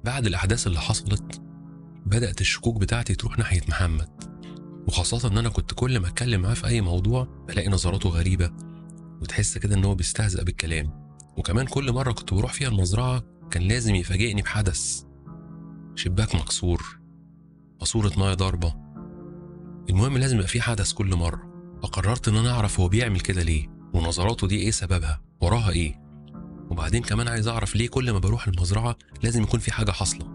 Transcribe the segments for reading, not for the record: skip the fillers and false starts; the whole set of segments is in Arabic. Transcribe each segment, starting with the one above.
بعد الأحداث اللي حصلت بدأت الشكوك بتاعتي تروح ناحية محمد، وخاصة إن أنا كنت كل ما أتكلم معاه في أي موضوع بلاقي نظراته غريبة وتحس كده إن هو بيستهزأ بالكلام. وكمان كل مرة كنت بروح فيها المزرعة كان لازم يفاجئني بحدث، شباك مكسور، ماسورة مية ضاربة. المهم لازم يبقى في حدث كل مرة. فقررت إن أنا أعرف هو بيعمل كده ليه، ونظراته دي إيه سببها، وراها إيه. وبعدين كمان عايز أعرف ليه كل ما بروح المزرعة لازم يكون في حاجة حاصلة.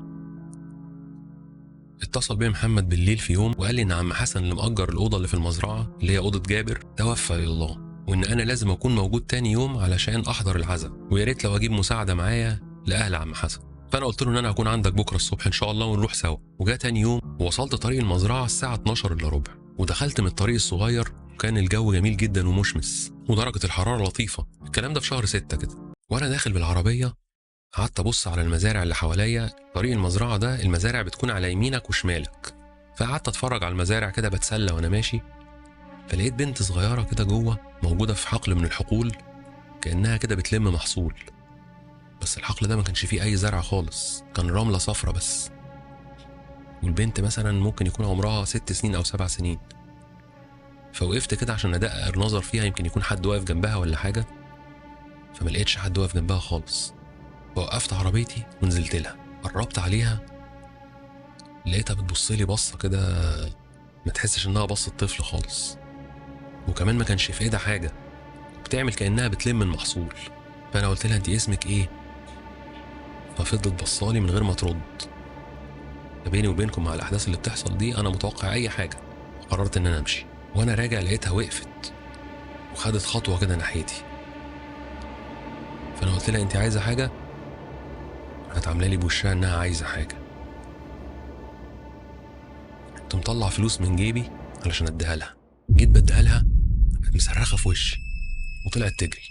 اتصل بيا محمد بالليل في يوم وقال لي إن عم حسن اللي مأجر الأوضة اللي في المزرعة اللي هي أوضة جابر توفى إلى الله، وإن أنا لازم أكون موجود تاني يوم علشان أحضر العزاء، ويا ريت لو أجيب مساعدة معايا لأهل عم حسن. فأنا قلت له إن أنا هكون عندك بكرة الصبح إن شاء الله ونروح سوا. وجاء تاني يوم ووصلت طريق المزرعة الساعة 12 إلا ربع، ودخلت من الطريق الصغير وكان الجو جميل جدا ومشمس ودرجة الحرارة لطيفة. الكلام ده في شهر 6 كده. وأنا داخل بالعربية قعدت أبص على المزارع اللي حواليا. طريق المزرعة ده المزارع بتكون على يمينك وشمالك، فقعدت أتفرج على المزارع كده بتسلى وأنا ماشي. فلقيت بنت صغيرة كده جوه موجودة في حقل من الحقول، كأنها كده بتلم محصول. بس الحقل ده ما كانش فيه أي زرع خالص، كان رملة صفرة بس. والبنت مثلا ممكن يكون عمرها 6 سنين أو 7 سنين. فوقفت كده عشان أدقق النظر فيها يمكن يكون حد واقف جنبها ولا حاجة، فما لقيتش حد واقف جنبها خالص. فوقفت عربيتي ونزلت لها، قربت عليها لقيتها بتبصلي بصة كده ما تحسش انها بصة طفل خالص، وكمان ما كانش في ايدها حاجة، بتعمل كأنها بتلم المحصول. فانا قلت لها انت اسمك ايه؟ ففضلت بصالي من غير ما ترد. بيني وبينكم مع الاحداث اللي بتحصل دي انا متوقع اي حاجة. قررت ان انا امشي، وانا راجع لقيتها وقفت وخدت خطوة كده ناحيتي. فانا قلت لها انت عايزة حاجة؟ كانت عاملة لي بوشها انها عايزة حاجة. كنت مطلع فلوس من جيبي علشان اديها لها. جيت بديها لها مصرخة في وشي وطلعت تجري،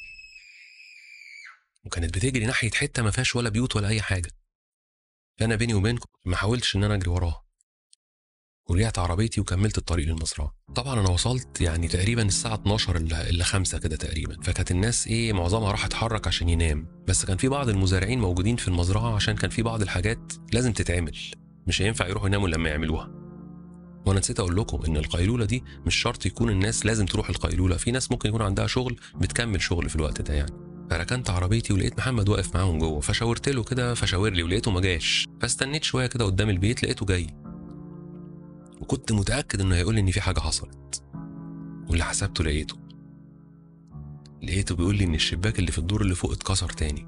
وكانت بتجري ناحية حتة ما فيهاش ولا بيوت ولا أي حاجة. فأنا بيني وبينكم ما حاولتش إن أنا أجري وراها، ورجعت عربيتي وكملت الطريق للمزرعة. طبعا أنا وصلت يعني تقريبا الساعة 12 إلا 5 كده تقريبا، فكانت الناس معظمها راح اتحرك عشان ينام، بس كان في بعض المزارعين موجودين في المزرعة عشان كان في بعض الحاجات لازم تتعمل، مش هينفع يروحوا يناموا لما يعملوها. وانا نسيت اقول لكم ان القيلوله دي مش شرط يكون الناس لازم تروح القيلوله، في ناس ممكن يكون عندها شغل بتكمل شغل في الوقت ده يعني. فركنت عربيتي ولقيت محمد واقف معاهم جوه، فشاورت له كده فشاور لي ولقيته ما جاش، فاستنيت شويه كده قدام البيت لقيته جاي، وكنت متاكد انه هيقول لي ان في حاجه حصلت. واللي حسبته لقيته بيقول لي ان الشباك اللي في الدور اللي فوق اتكسر تاني.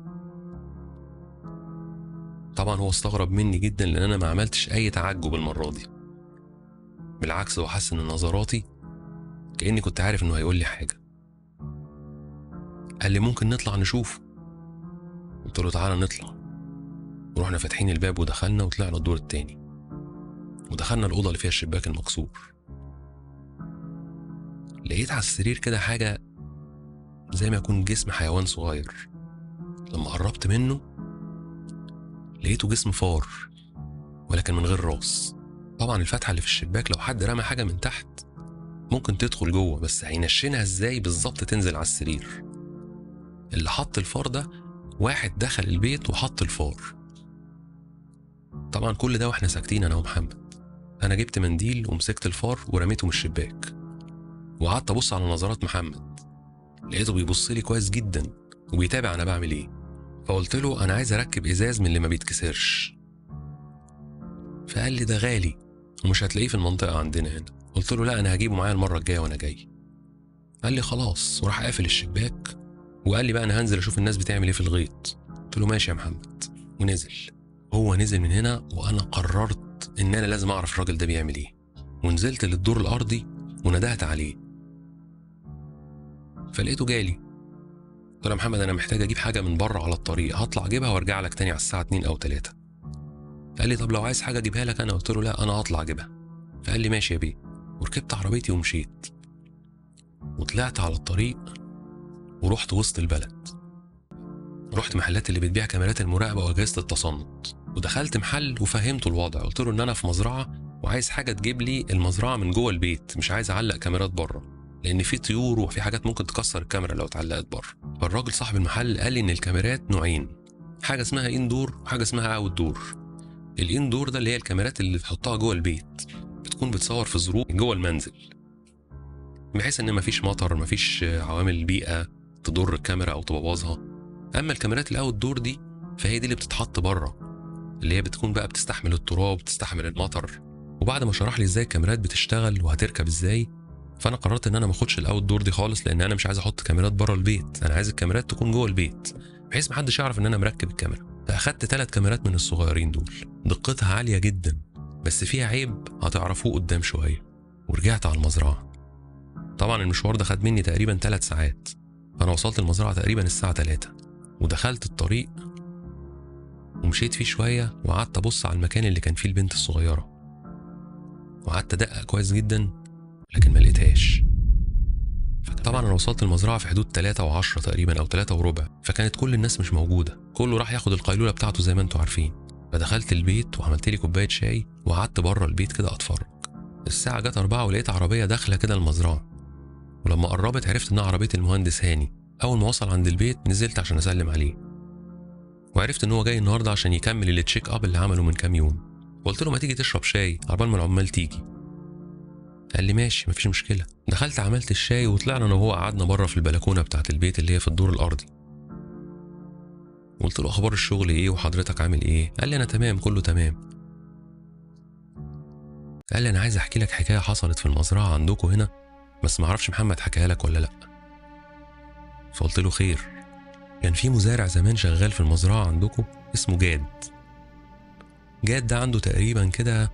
طبعا هو استغرب مني جدا لان انا ما عملتش اي تعجب المره دي، بالعكس هو حس ان نظراتي كاني كنت عارف انه هيقول لي حاجه. قال لي ممكن نطلع نشوف؟ قلت له تعالى نطلع. ورحنا فاتحين الباب ودخلنا وطلعنا الدور التاني، ودخلنا الأوضة اللي فيها الشباك المكسور. لقيت على السرير كده حاجة زي ما يكون جسم حيوان صغير. لما قربت منه لقيته جسم فار ولكن من غير راس. طبعا الفتحة اللي في الشباك لو حد رمى حاجة من تحت ممكن تدخل جوه، بس هينشنها ازاي بالظبط تنزل على السرير؟ اللي حط الفار ده واحد دخل البيت وحط الفار. طبعا كل ده واحنا ساكتين انا ومحمد. انا جبت منديل ومسكت الفار ورميته من الشباك، وقعدت ابص على نظرات محمد. لقيته بيبص لي كويس جدا وبيتابع انا بعمل ايه. فقلت له انا عايز اركب ازاز من اللي ما بيتكسرش. فقال لي ده غالي ومش هتلاقيه في المنطقه عندنا هنا. قلت له لا انا هجيبه معايا المره الجايه وانا جاي. قال لي خلاص، وراح قافل الشباك وقال لي بقى انا هنزل اشوف الناس بتعمل ايه في الغيط. قلت له ماشي يا محمد، ونزل. هو نزل من هنا وانا قررت ان انا لازم اعرف الراجل ده بيعمل ايه، ونزلت للدور الارضي وندهت عليه. فلقيته جالي. قلت له يا محمد انا محتاج اجيب حاجه من بره على الطريق، هطلع اجيبها وارجع لك تاني على الساعه 2 او 3. قال لي طب لو عايز حاجه اجيبها لك انا. قلت له لا انا هطلع اجيبها. فقال لي ماشي يا بيه، وركبت عربيتي ومشيت وطلعت على الطريق ورحت وسط البلد. رحت محلات اللي بتبيع كاميرات المراقبه واجهزه التصنت، ودخلت محل وفهمته الوضع. قلت له ان انا في مزرعه وعايز حاجه تجيب لي المزرعه من جوه البيت، مش عايز اعلق كاميرات بره لان في طيور وفي حاجات ممكن تكسر الكاميرا لو اتعلقت بره. فالراجل صاحب المحل قال لي ان الكاميرات نوعين، حاجه اسمها اندور وحاجه اسمها اوت دور. الاندور ده اللي هي الكاميرات اللي بتحطها جوه البيت، بتكون بتصور في ظروف جوه المنزل بحيث ان مفيش مطر، مفيش عوامل البيئه تضر الكاميرا او تبوظها. اما الكاميرات الاوت دور دي فهي دي اللي بتتحط بره، اللي هي بتكون بقى بتستحمل التراب، بتستحمل المطر. وبعد ما شرح لي ازاي الكاميرات بتشتغل وهتركب ازاي، فانا قررت ان انا ما اخدش الاوت دور دي خالص، لان انا مش عايز احط كاميرات بره البيت، انا عايز الكاميرات تكون جوه البيت بحيث محدش يعرف ان انا مركب الكاميرا. فاخدت 3 كاميرات من الصغيرين دول، دقتها عاليه جدا بس فيها عيب هتعرفوه قدام شويه. ورجعت على المزرعه. طبعا المشوار ده خد مني تقريبا 3 ساعات، فانا وصلت المزرعه تقريبا الساعه 3 ودخلت الطريق ومشيت فيه شويه وقعدت ابص على المكان اللي كان فيه البنت الصغيره، وقعدت ادقق كويس جدا لكن ما لقيتهاش. طبعا انا وصلت المزرعه في حدود 3:10 تقريبا او 3:15، فكانت كل الناس مش موجوده، كله راح ياخد القيلوله بتاعته زي ما انتوا عارفين. فدخلت البيت وعملت لي كوبايه شاي وقعدت بره البيت كده اتفرج. الساعه جت 4 ولقيت عربيه داخله كده المزرعه، ولما قربت عرفت انها عربيه المهندس هاني. اول ما وصل عند البيت نزلت عشان اسلم عليه، وعرفت ان هو جاي النهارده عشان يكمل التشيك اب اللي عمله من كام يوم. قلت له ما تيجي تشرب شاي عقبال ما العمال تيجي. قال لي ماشي مفيش مشكله. دخلت عملت الشاي وطلعنا انا وهو قعدنا بره في البلكونه بتاعه البيت اللي هي في الدور الارضي. قلت له اخبار الشغل ايه وحضرتك عامل ايه؟ قال لي انا تمام كله تمام. قال لي انا عايز احكي لك حكايه حصلت في المزرعه عندكم هنا، بس ما اعرفش محمد حكاها لك ولا لا. فقلت له خير. كان في مزارع زمان شغال في المزرعه عندكم اسمه جاد. جاد ده عنده تقريبا كده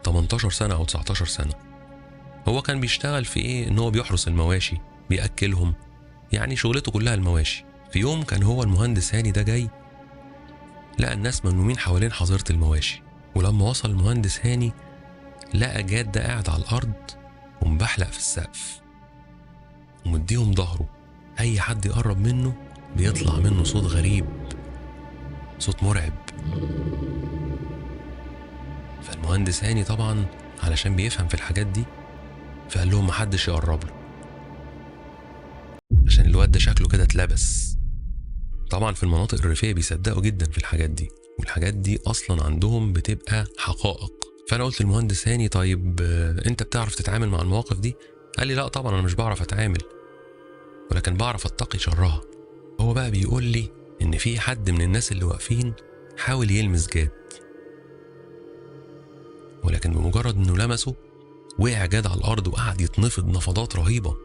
18 سنه او 19 سنه. هو كان بيشتغل في ايه؟ ان هو بيحرس المواشي، بياكلهم، يعني شغلته كلها المواشي. في يوم كان هو المهندس هاني ده جاي، لقى الناس منومين حوالين حظيره المواشي، ولما وصل المهندس هاني لقى جاد ده قاعد على الارض ومبحلق في السقف ومديهم ظهره، اي حد يقرب منه بيطلع منه صوت غريب، صوت مرعب. فالمهندس هاني طبعا علشان بيفهم في الحاجات دي فقال لهم محدش يقرب له عشان الواد ده شكله كده اتلبس. طبعا في المناطق الريفيه بيصدقوا جدا في الحاجات دي، والحاجات دي اصلا عندهم بتبقى حقائق. فانا قلت للمهندس هاني طيب انت بتعرف تتعامل مع المواقف دي؟ قال لي لا طبعا انا مش بعرف اتعامل، ولكن بعرف اتقي شرها. هو بقى بيقول لي ان في حد من الناس اللي واقفين حاول يلمس جاد، ولكن بمجرد انه لمسه وقع جاد على الارض وقعد يتنفض نفضات رهيبه.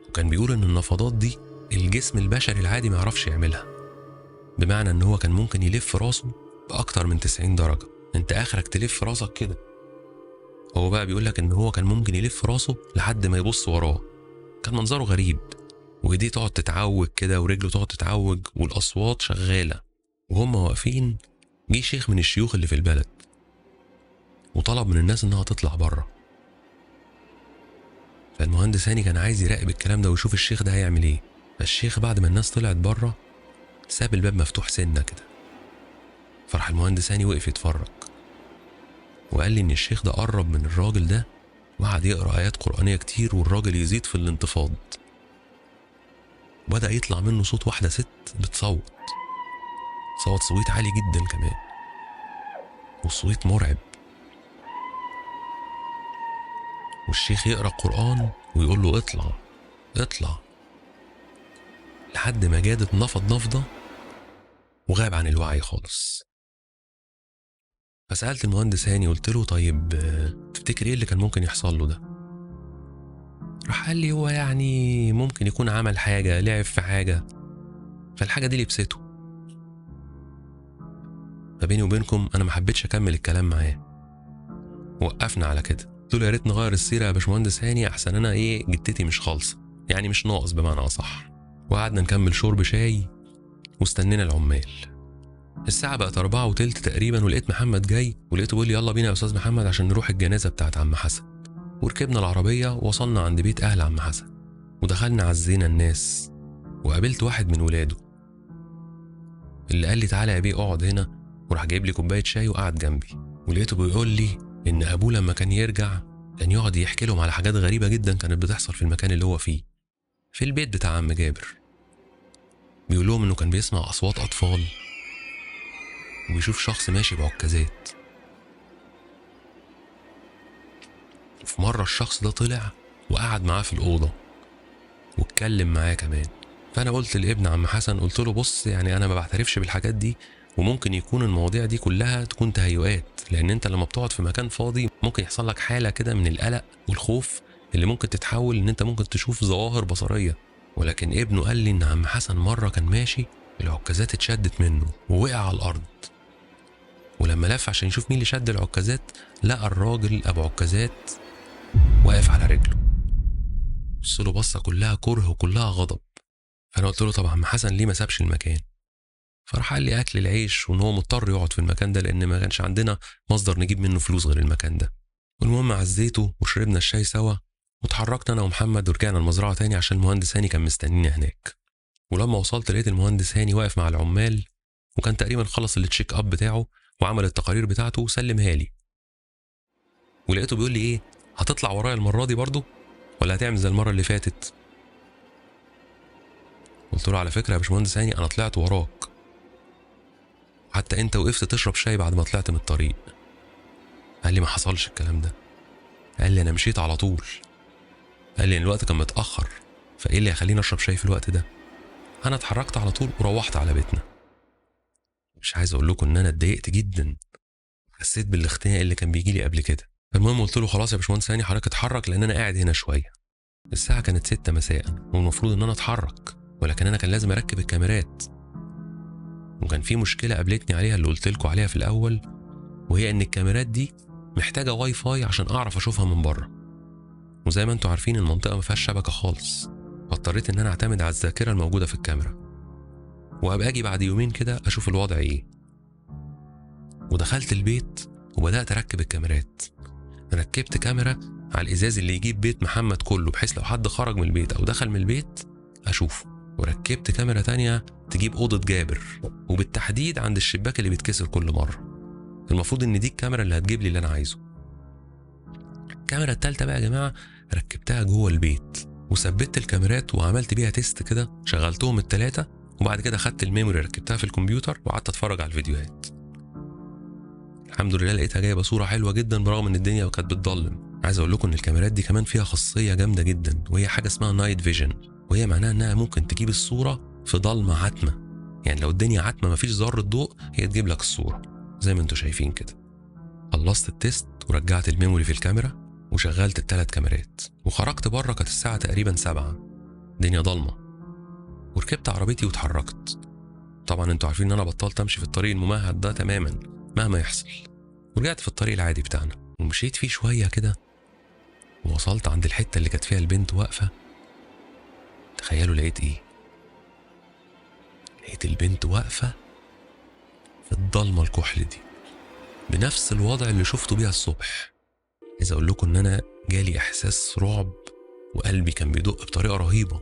وكان بيقول ان النفضات دي الجسم البشري العادي ما يعرفش يعملها، بمعنى ان هو كان ممكن يلف راسه باكتر من 90 درجه، انت اخرك تلف راسك كده. هو بقى بيقول لك ان هو كان ممكن يلف راسه لحد ما يبص وراه، كان منظره غريب، وايديه تقعد تتعوج كده ورجله تقعد تتعوج والاصوات شغاله. وهم واقفين جه شيخ من الشيوخ اللي في البلد وطلب من الناس انها تطلع بره. فالمهندس هاني كان عايز يراقب الكلام ده ويشوف الشيخ ده هيعمل ايه. فالشيخ بعد ما الناس طلعت بره ساب الباب مفتوح سنه كده، فراح المهندس هاني وقف يتفرج، وقال لي ان الشيخ ده قرب من الراجل ده وقعد يقرا ايات قرانيه كتير، والراجل يزيد في الانتفاض. بدأ يطلع منه صوت واحده ست بتصوت، صوت عالي جدا كمان، والصوت مرعب. والشيخ يقرا قرآن ويقول له اطلع اطلع، لحد ما جاد اتنفض نفضه وغاب عن الوعي خالص. فسألت المهندس هاني قلت له طيب تفتكر ايه اللي كان ممكن يحصل له ده؟ راح قال لي هو يعني ممكن يكون عمل حاجة، لعب في حاجة فالحاجة دي لبسته. فبيني وبينكم انا ما حبيتش اكمل الكلام معاه، وقفنا على كده. قلت له يا ريت نغير السيرة يا باشمهندس هاني، احسن انا ايه جتتي مش خالصة، يعني مش ناقص بمعنى اصح. وقعدنا نكمل شرب شاي واستنينا العمال. الساعة بقت 4:15 تقريبا، ولقيت محمد جاي ولقيته بيقول لي يلا بينا يا استاذ محمد عشان نروح الجنازة بتاعت عم حسن. وركبنا العربية ووصلنا عند بيت اهل عم حسن، ودخلنا عزينا الناس، وقابلت واحد من ولاده اللي قال لي تعالى يا بيه اقعد هنا، وراح جايب لي كوباية شاي وقعد جنبي. ولقيته بيقول لي ان ابوه لما كان يرجع كان يقعد يحكي لهم على حاجات غريبة جدا كانت بتحصل في المكان اللي هو فيه، في البيت بتاع عم جابر. بيقول لهم انه كان بيسمع اصوات اطفال وبيشوف شخص ماشي بعكازات. وفي مرة الشخص ده طلع وقعد معاه في الأوضة واتكلم معاه كمان. فأنا قلت لابن عم حسن، قلت له بص يعني أنا ما بعترفش بالحاجات دي، وممكن يكون المواضيع دي كلها تكون تهيؤات، لأن أنت لما بتقعد في مكان فاضي ممكن يحصل لك حالة كده من القلق والخوف اللي ممكن تتحول إن أنت ممكن تشوف ظواهر بصرية. ولكن ابنه قال لي إن عم حسن مرة كان ماشي العكازات اتشدت منه ووقع على الأرض، ولما لف عشان يشوف مين اللي شد العكازات لقى الراجل أبو عكازات واقف على رجله، بص له بصة كلها كره وكلها غضب. فأنا قلت له طب عم حسن ليه ما سابش المكان؟ فراح قال لي أكل العيش، وإن هو مضطر يقعد في المكان ده لأن ما كانش عندنا مصدر نجيب منه فلوس غير المكان ده. والمهم عزيته وشربنا الشاي سوا، واتحركت أنا ومحمد ورجعنا المزرعة تاني عشان المهندس هاني كان مستنيني هناك. ولما وصلت لقيت المهندس هاني واقف مع العمال، وكان تقريبا خلص التشيك اب بتاعه وعمل التقارير بتاعته وسلمها لي. ولقيته بيقول لي ايه، هتطلع ورايا المرة دي برضو ولا هتعمل زي المرة اللي فاتت؟ قلت له على فكرة يا باشمهندس هاني أنا طلعت وراك، حتى أنت وقفت تشرب شاي بعد ما طلعت من الطريق. قال لي ما حصلش الكلام ده، قال لي أنا مشيت على طول، قال لي إن الوقت كان متأخر، فإيه اللي هيخليني أشرب شاي في الوقت ده؟ أنا اتحركت على طول وروحت على بيتنا. مش عايز أقول لكم إن أنا اتضايقت جدا، حسيت بالاختناق اللي كان بيجي لي قبل كده. المهم قلت له خلاص يا باشمهندس هاني حضرتك اتحرك، لأن أنا قاعد هنا شوية. الساعة كانت 6 مساء والمفروض إن أنا اتحرك، ولكن أنا كان لازم أركب الكاميرات، وكان في مشكلة قابلتني عليها اللي قلت لكم عليها في الأول، وهي إن الكاميرات دي محتاجة واي فاي عشان أعرف أشوفها من بره، وزي ما أنتوا عارفين المنطقة ما فيهاش شبكة خالص، فاضطريت إن أنا أعتمد على الذاكرة الموجودة في الكاميرا، وأبقى أجي بعد يومين كده أشوف الوضع إيه. ودخلت البيت وبدأت أركب الكاميرات. ركبت كاميرا على الإزاز اللي يجيب بيت محمد كله، بحيث لو حد خرج من البيت أو دخل من البيت أشوفه. وركبت كاميرا تانية تجيب أوضة جابر، وبالتحديد عند الشباك اللي بيتكسر كل مرة. المفروض إن دي الكاميرا اللي هتجيب لي اللي أنا عايزه. الكاميرا التالتة بقى يا جماعة ركبتها جوه البيت، وثبت الكاميرات وعملت بيها تيست كده، شغلتهم التلاتة، وبعد كده خدت الميموري ركبتها في الكمبيوتر وقعدت اتفرج على الفيديوهات. الحمد لله لقيتها جايبه صوره حلوه جدا برغم ان الدنيا كانت بتضلم. عايز اقول لكم ان الكاميرات دي كمان فيها خاصيه جامده جدا، وهي حاجه اسمها نايت فيجن، وهي معناها انها ممكن تجيب الصوره في ضلمه عتمه، يعني لو الدنيا عتمه مفيش ذره ضوء هي تجيب لك الصوره زي ما انتم شايفين كده. خلصت التيست ورجعت الميموري في الكاميرا وشغلت الثلاث كاميرات وخرجت بره. كانت الساعه تقريبا 7، الدنيا ضلمه، وركبت عربيتي واتحركت. طبعا انتوا عارفين ان انا بطلت امشي في الطريق الممهد ده تماما مهما يحصل، ورجعت في الطريق العادي بتاعنا ومشيت فيه شويه كده، ووصلت عند الحته اللي كانت فيها البنت واقفه. تخيلوا لقيت ايه؟ لقيت البنت واقفه في الضلمه الكحل دي بنفس الوضع اللي شفته بيها الصبح. عايز اقول لكم ان انا جالي احساس رعب وقلبي كان بيدق بطريقه رهيبه،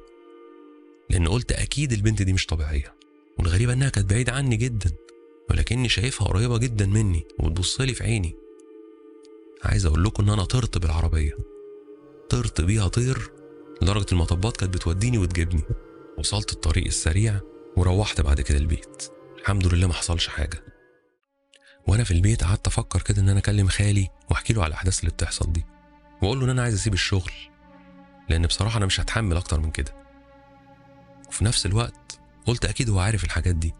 لان قلت اكيد البنت دي مش طبيعيه. والغريبه انها كانت بعيده عني جدا، ولكني شايفها قريبه جدا مني وبتبصلي في عيني. عايز اقول لكم ان انا طرت بالعربيه، طرت بيها طير لدرجه المطبات كانت بتوديني وتجيبني. وصلت الطريق السريع وروحت بعد كده البيت، الحمد لله ما حصلش حاجه. وانا في البيت قعدت افكر كده ان انا اكلم خالي واحكي له على الاحداث اللي بتحصل دي، واقول له ان انا عايز اسيب الشغل، لان بصراحه انا مش هتحمل اكتر من كده. وفي نفس الوقت قلت اكيد هو عارف الحاجات دي،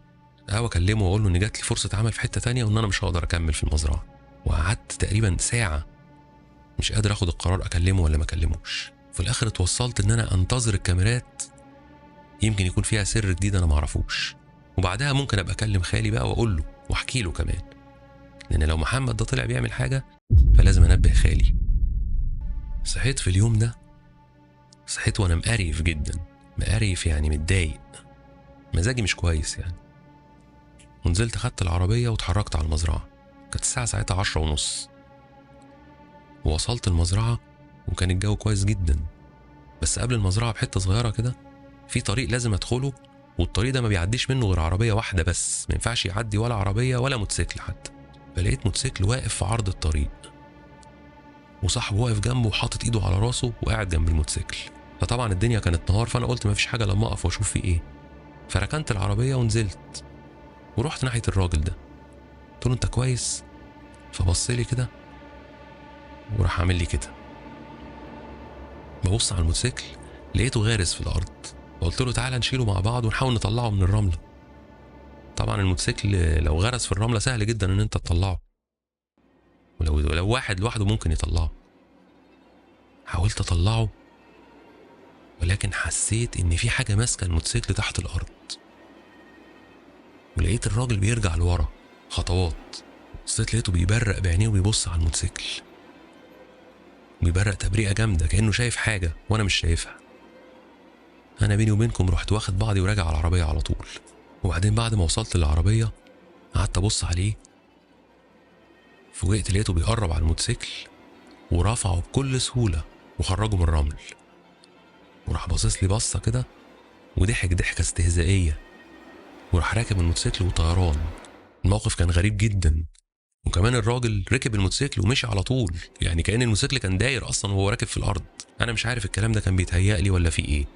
او اكلمه واقول له ان جات لي فرصه عمل في حته تانية وان انا مش هقدر اكمل في المزرعه. وقعدت تقريبا ساعه مش قادر اخد القرار اكلمه ولا ما اكلموش. في الاخر اتوصلت ان انا انتظر الكاميرات، يمكن يكون فيها سر جديد انا معرفوش، وبعدها ممكن ابقى اكلم خالي بقى واقول له واحكي له كمان، لان لو محمد ده طلع بيعمل حاجه فلازم انبه خالي. صحيت في اليوم ده، صحيت وانا مقريف جدا، مقريف يعني متضايق، مزاجي مش كويس يعني. ونزلت خدت العربيه واتحركت على المزرعه. كانت الساعه ساعتها 10:30، ووصلت المزرعه وكان الجو كويس جدا. بس قبل المزرعه بحته صغيره كده في طريق لازم ادخله، والطريق ده ما بيعديش منه غير عربيه واحده بس، ما ينفعش يعدي ولا عربيه ولا موتوسيكل حتى. فلقيت موتوسيكل واقف في عرض الطريق، وصاحبه واقف جنبه وحاطط ايده على راسه وقاعد جنب الموتوسيكل. فطبعا الدنيا كانت نهار، فانا قلت ما فيش حاجه لما اقف واشوف في ايه. فركنت العربيه ونزلت ورحت ناحيه الراجل ده. قلت له انت كويس؟ فبص لي كده وراح عامل لي كده. ببص على الموتوسيكل لقيته غارس في الارض، فقلت له تعالى نشيله مع بعض ونحاول نطلعه من الرمله. طبعا الموتوسيكل لو غرس في الرمله سهل جدا ان انت تطلعه، ولو واحد لوحده ممكن يطلعه. حاولت اطلعه ولكن حسيت ان في حاجه ماسكه الموتوسيكل تحت الارض، ولقيت الراجل بيرجع لورا خطوات. بصيت لقيته بيبرق بعينيه وبيبص على الموتوسيكل، بيبرق تبريقه جامده كانه شايف حاجه وانا مش شايفها. انا بيني وبينكم رحت واخد بعضي وراجع على العربيه على طول. وبعدين بعد ما وصلت للعربيه قعدت ابص عليه، فوجئت لقيته بيقرب على الموتوسيكل ورفعه بكل سهوله وخرجه من الرمل، وراح باصص لي بصه كده وضحك ضحكه استهزائيه، وراح راكب الموتوسيكل وطيران. الموقف كان غريب جدا، وكمان الراجل ركب الموتوسيكل ومشي على طول، يعني كأن الموتوسيكل كان داير اصلا وهو راكب في الارض. انا مش عارف الكلام ده كان بيتهيأ لي ولا في ايه.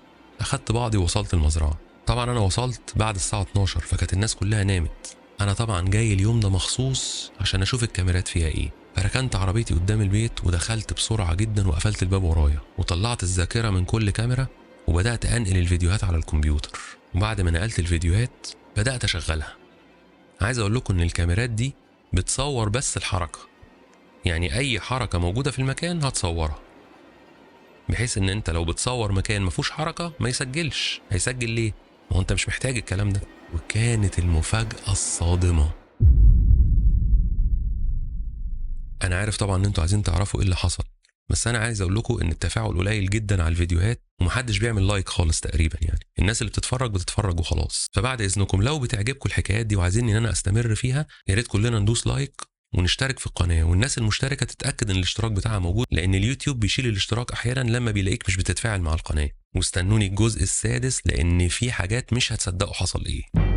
اخدت بعضي ووصلت المزرعه. طبعا انا وصلت بعد الساعه 12 فكانت الناس كلها نامت. انا طبعا جاي اليوم ده مخصوص عشان اشوف الكاميرات فيها ايه. فركنت عربيتي قدام البيت ودخلت بسرعه جدا وقفلت الباب ورايا وطلعت الذاكره من كل كاميرا وبدات انقل الفيديوهات على الكمبيوتر. وبعد ما نقلت الفيديوهات بدات اشغلها. عايز اقول لكم ان الكاميرات دي بتصور بس الحركه، يعني اي حركه موجوده في المكان هتصورها، بحيث ان انت لو بتصور مكان ما فيهوش حركه ما يسجلش. هيسجل ليه؟ ما هو انت مش محتاج الكلام ده. وكانت المفاجاه الصادمه. انا عارف طبعا ان انتوا عايزين تعرفوا ايه اللي حصل، بس انا عايز اقول لكم ان التفاعل قليل جدا على الفيديوهات ومحدش بيعمل لايك خالص تقريبا، يعني الناس اللي بتتفرج وخلاص. فبعد اذنكم لو بتعجبكم الحكايات دي وعايزين ان انا استمر فيها، يا ريت كلنا ندوس لايك ونشترك في القناه، والناس المشتركه تتاكد ان الاشتراك بتاعها موجود، لان اليوتيوب بيشيل الاشتراك احيانا لما بيلاقيك مش بتتفاعل مع القناه. واستنوني الجزء السادس لان في حاجات مش هتصدقوا حصل ايه.